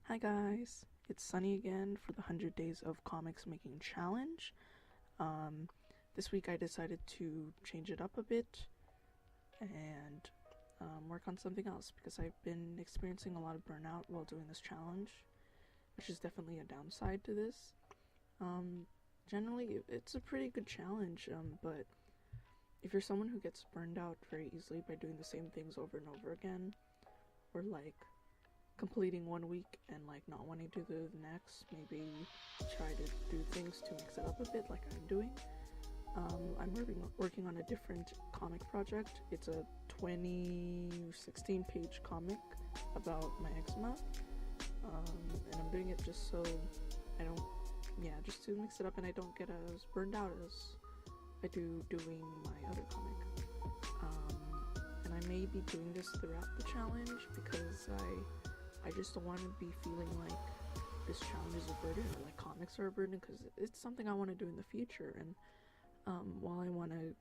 Hi guys, it's Sunny again for the 100 Days of Comics Making Challenge. Um, this week I decided to change it up a bit and work on something else because I've been experiencing a lot of burnout while doing this challenge, which is definitely a downside to this. Generally, it's a pretty good challenge, but if you're someone who gets burned out very easily by doing the same things over and over again, or like completing one week and like not wanting to do the next, maybe try to do things to mix it up a bit like I'm doing. I'm working on a different comic project. It's a 2016 page comic about my eczema, and I'm doing it just so I don't, just to mix it up and I don't get as burned out as I do doing my other comic. And I may be doing this throughout the challenge because I just don't want to be feeling like this challenge is a burden or like comics are a burden, because it's something I want to do in the future. And while I want to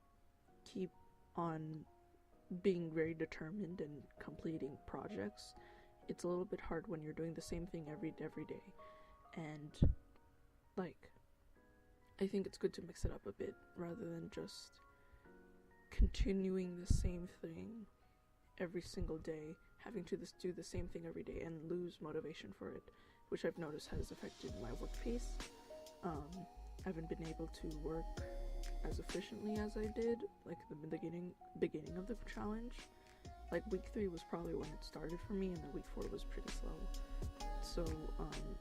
keep on being very determined and completing projects, it's a little bit hard when you're doing the same thing every day. And like, I think it's good to mix it up a bit rather than just continuing the same thing every single day, having to do the same thing every day and lose motivation for it, which I've noticed has affected my work pace. I haven't been able to work as efficiently as I did, like the beginning of the challenge. Like week 3 was probably when it started for me, and then week 4 was pretty slow. So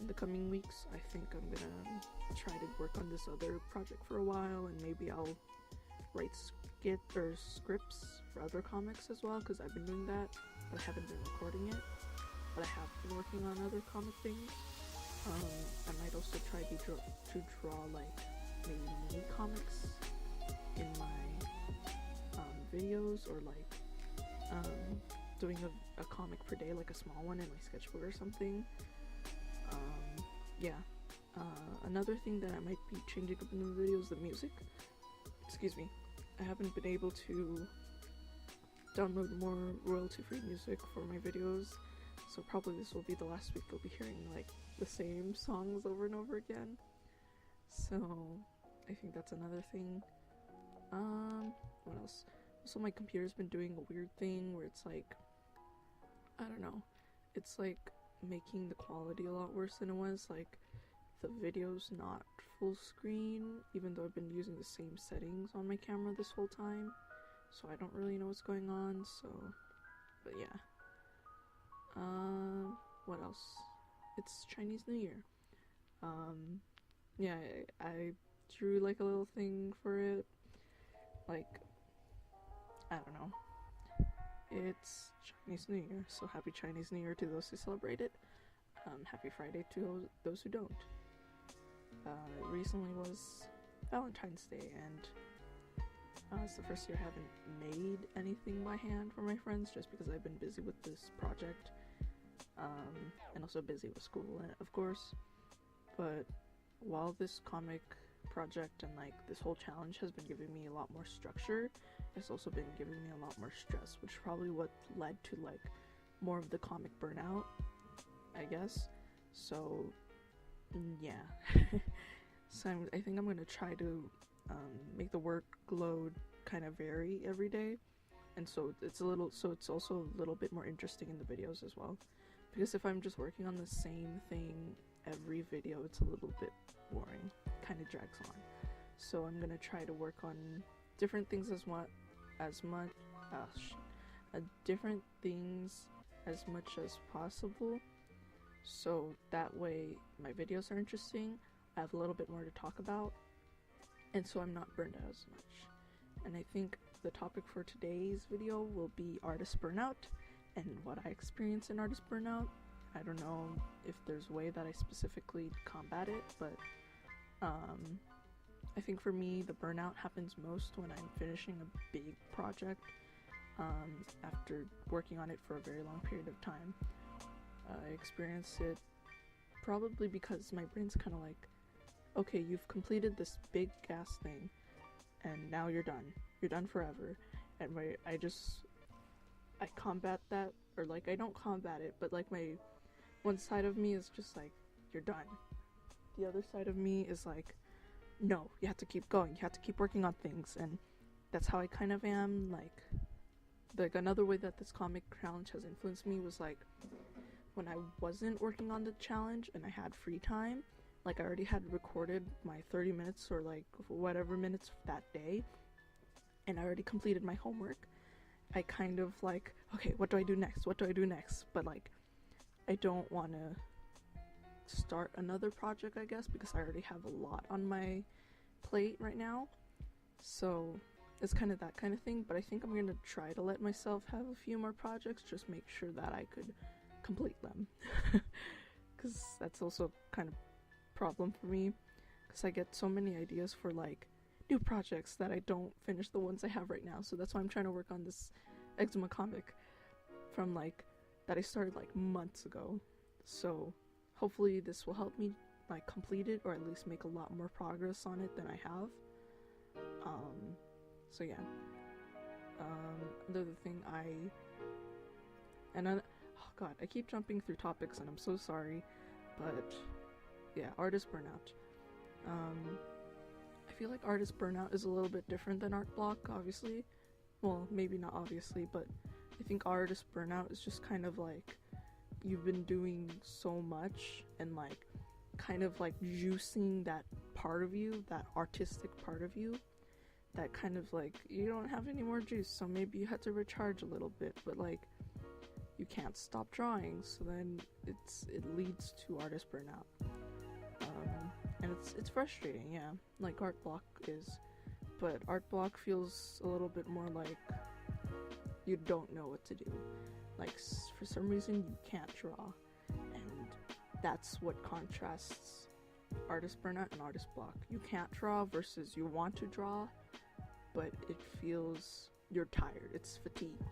in the coming weeks, I think I'm gonna try to work on this other project for a while, and maybe I'll write scripts for other comics as well, because I've been doing that, but I haven't been recording it. But I have been working on other comic things. I might also try to draw like maybe mini comics in my videos, or like doing a comic per day, like a small one in my sketchbook or something. Another thing that I might be changing up in the video is the music. Excuse me. I haven't been able to download more royalty-free music for my videos, so probably this will be the last week you'll be hearing like the same songs over and over again. So I think that's another thing. What else? Also, my computer's been doing a weird thing where it's like, I don't know, it's like making the quality a lot worse than it was. Like, the video's not full screen, even though I've been using the same settings on my camera this whole time, so I don't really know what's going on. So, but yeah. What else? It's Chinese New Year. I drew like a little thing for it. Like, I don't know. It's Chinese New Year, so happy Chinese New Year to those who celebrate it. Happy Friday to those who don't. Recently was Valentine's Day, and it's the first year I haven't made anything by hand for my friends, just because I've been busy with this project, and also busy with school, of course. But while this comic project and like this whole challenge has been giving me a lot more structure, it's also been giving me a lot more stress, which is probably what led to like more of the comic burnout, I guess. So yeah. So I think I'm gonna try to make the workload kind of vary every day, and so it's also a little bit more interesting in the videos as well, because if I'm just working on the same thing every video, it's a little bit boring, kind of drags on. So I'm gonna try to work on different things different things as much as possible, so that way my videos are interesting, I have a little bit more to talk about, and so I'm not burned out as much. And I think the topic for today's video will be artist burnout and what I experience in artist burnout. I don't know if there's a way that I specifically combat it, but I think for me the burnout happens most when I'm finishing a big project after working on it for a very long period of time. I experience it probably because my brain's kind of like, okay, you've completed this big ass thing, and now you're done forever. And I combat that, or like I don't combat it, but like my one side of me is just like, you're done. The other side of me is like, no, you have to keep going, you have to keep working on things. And that's how I kind of am. Like another way that this comic challenge has influenced me was like when I wasn't working on the challenge and I had free time, like I already had recorded my 30 minutes or like whatever minutes that day, and I already completed my homework. I kind of like, okay, what do I do next? But like, I don't want to start another project, I guess, because I already have a lot on my plate right now. So it's kind of that kind of thing, but I think I'm going to try to let myself have a few more projects, just make sure that I could complete them. Because that's also kind of problem for me, because I get so many ideas for like new projects that I don't finish the ones I have right now. So that's why I'm trying to work on this eczema comic from like that I started like months ago. So hopefully this will help me like complete it, or at least make a lot more progress on it than I have. So yeah. Another thing oh god, I keep jumping through topics and I'm so sorry, but yeah, artist burnout. I feel like artist burnout is a little bit different than art block, obviously. Well, maybe not obviously, but I think artist burnout is just kind of like you've been doing so much and like kind of like juicing that part of you, that artistic part of you, that kind of like you don't have any more juice, so maybe you had to recharge a little bit, but like you can't stop drawing, so then it leads to artist burnout. And it's frustrating, yeah, like art block is, but art block feels a little bit more like you don't know what to do. Like for some reason you can't draw, and that's what contrasts artist burnout and artist block. You can't draw versus you want to draw, but it feels you're tired, it's fatigue.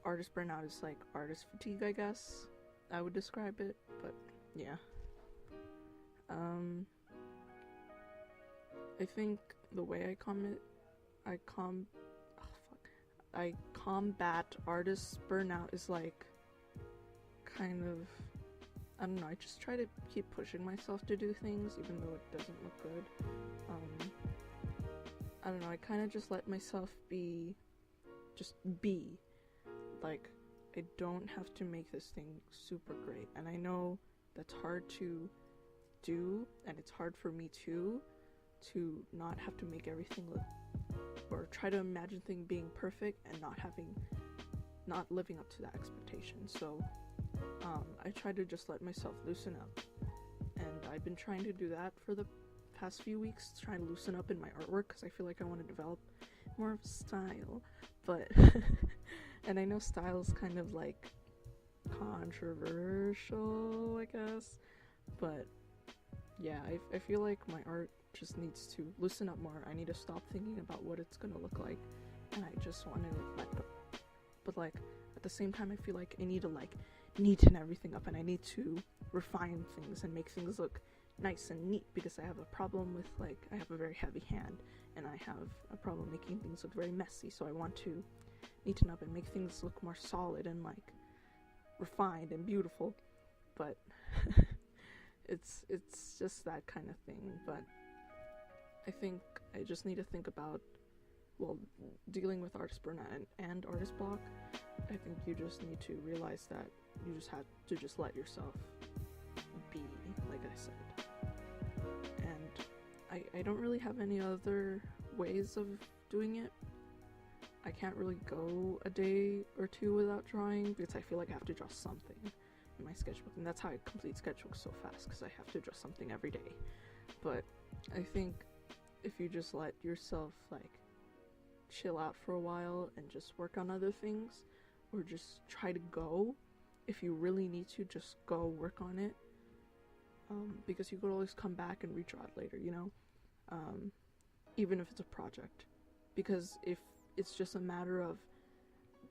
Artist burnout is like artist fatigue, I guess I would describe it, but yeah. I think the way I combat artist burnout is like kind of, I don't know, I just try to keep pushing myself to do things even though it doesn't look good. I don't know, I kind of just let myself be. Like, I don't have to make this thing super great, and I know that's hard to do, and it's hard for me too, to not have to make everything look, or try to imagine things being perfect and not living up to that expectation. So I try to just let myself loosen up, and I've been trying to do that for the past few weeks, trying to loosen up in my artwork, because I feel like I want to develop more of a style, but and I know style is kind of like controversial, I guess, but yeah, I feel like my art just needs to loosen up more. I need to stop thinking about what it's gonna look like, and I just want to let go. But like at the same time, I feel like I need to like neaten everything up, and I need to refine things and make things look nice and neat, because I have a problem with like I have a very heavy hand, and I have a problem making things look very messy. So I want to neaten up and make things look more solid and like refined and beautiful, but it's just that kind of thing. But I think I just need to think about, well, dealing with artist burnout and artist block. I think you just need to realize that you just have to just let yourself be, like I said. And I don't really have any other ways of doing it. I can't really go a day or two without drawing, because I feel like I have to draw something in my sketchbook, and that's how I complete sketchbooks so fast, because I have to draw something every day. But I think if you just let yourself like chill out for a while and just work on other things, or just try to go, if you really need to, just go work on it, because you could always come back and redraw it later, you know, even if it's a project. Because if it's just a matter of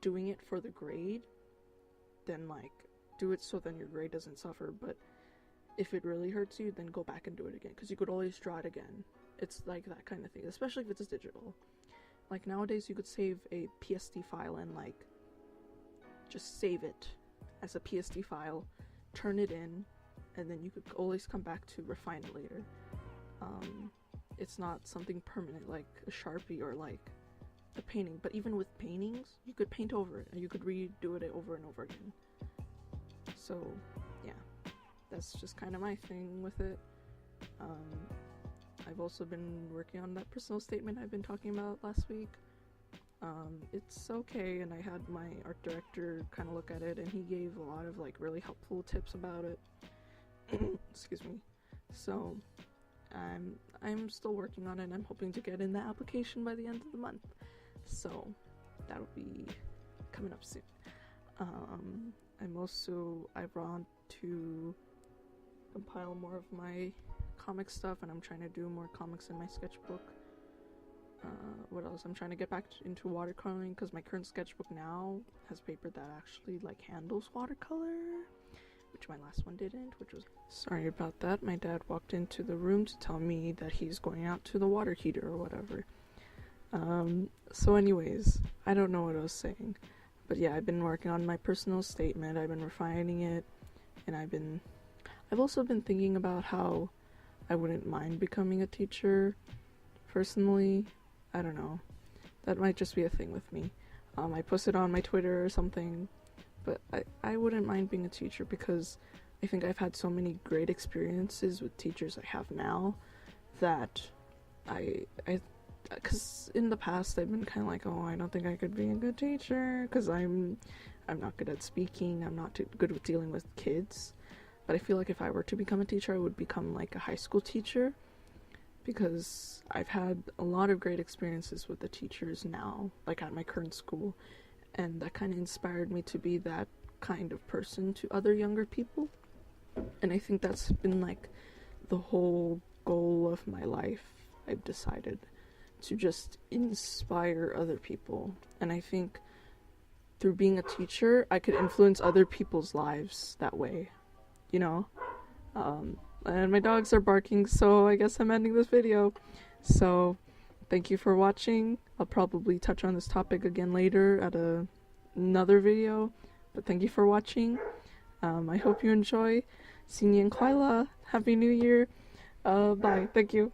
doing it for the grade, then like do it so then your grade doesn't suffer. But if it really hurts you, then go back and do it again, because you could always draw it again. It's like that kind of thing, especially if it's digital. Like nowadays you could save a PSD file and like just save it as a PSD file turn it in, and then you could always come back to refine it later. It's not something permanent like a Sharpie or like a painting, but even with paintings, you could paint over it and you could redo it over and over again. So yeah, that's just kind of my thing with it. I've also been working on that personal statement I've been talking about last week. It's okay, and I had my art director kind of look at it, and he gave a lot of like really helpful tips about it. Excuse me. So I'm still working on it, and I'm hoping to get in the application by the end of the month. So that'll be coming up soon. I want to compile more of my comic stuff, and I'm trying to do more comics in my sketchbook. What else? I'm trying to get back into watercoloring, because my current sketchbook now has paper that actually like handles watercolor, which my last one didn't, which was... Sorry about that. My dad walked into the room to tell me that he's going out to the water heater or whatever. So anyways, I don't know what I was saying. But yeah, I've been working on my personal statement, I've been refining it, and I've also been thinking about how I wouldn't mind becoming a teacher, personally. I don't know. That might just be a thing with me. I posted on my Twitter or something, but I wouldn't mind being a teacher because I think I've had so many great experiences with teachers I have now that because in the past I've been kind of like, oh, I don't think I could be a good teacher because I'm not good at speaking, I'm not too good with dealing with kids. But I feel like if I were to become a teacher, I would become like a high school teacher, because I've had a lot of great experiences with the teachers now, like at my current school, and that kind of inspired me to be that kind of person to other younger people. And I think that's been like the whole goal of my life. I've decided to just inspire other people, and I think through being a teacher I could influence other people's lives that way, you know. And my dogs are barking, so I guess I'm ending this video. So thank you for watching. I'll probably touch on this topic again later at another video, but thank you for watching. I hope you enjoy. Sinye and Kwaila, Happy New Year. Bye. Thank you.